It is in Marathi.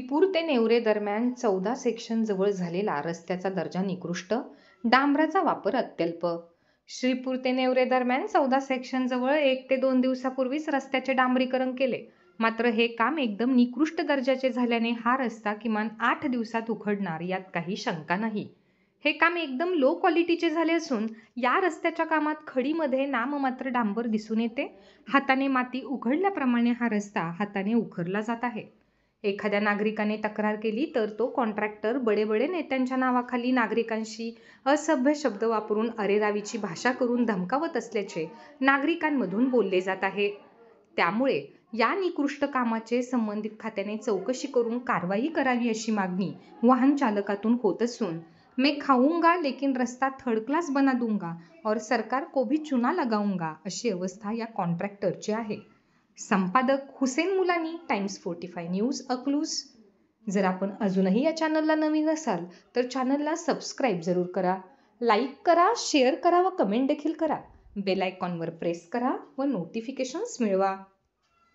श्रीपूर ते नेवरे दरम्यान 14 सेक्शन जवळ झालेला रस्त्याचा दर्जा निकृष्ट, डांबराचा वापर अत्यल्प. श्रीपूर ते नेवरे दरम्यान 14 सेक्शन जवळ 1 ते 2 दिवसापूर्वीच रस्त्याचे डांबरीकरण केले. मात्र हे काम एकदम निकृष्ट दर्जाचे झाल्याने हा रस्ता किमान 8 दिवसात उखडणार यात काही शंका नाही. हे काम एकदम लो क्वालिटीचे झाले असून या रस्त्याच्या कामात खडीमध्ये नाममात्र डांबर दिसून येते. हाताने माती उघडल्याप्रमाणे हा रस्ता हाताने उखरला जात आहे. एखाद्या नागरिकाने तक्रार केली तर तो कॉन्ट्रॅक्टर बडे नेत्यांच्या नावाखाली नागरिकांशी असभ्य शब्द वापरून अरेरावीची भाषा करून धमकावत असल्याचे नागरिकांमधून बोलले जात आहे. त्यामुळे या निकृष्ट कामाचे संबंधित खात्याने चौकशी करून कारवाई करावी अशी मागणी वाहन चालकातून होत असून मैं खाऊंगा लेकिन रस्ता थर्ड क्लास बना दूंगा और सरकार को भी चुना लगाऊंगा अशी अवस्था या कॉन्ट्रॅक्टरची आहे. संपादक हुसेन मुलानी, टाइम्स 45 न्यूज, अकलूज. जर आपण अजूनही या चॅनलला नवीन असाल तर चॅनलला सबस्क्राईब जरूर करा, लाईक करा, शेअर करा व कमेंट देखील करा. बेल आयकॉनवर प्रेस करा व नोटिफिकेशन्स मिळवा.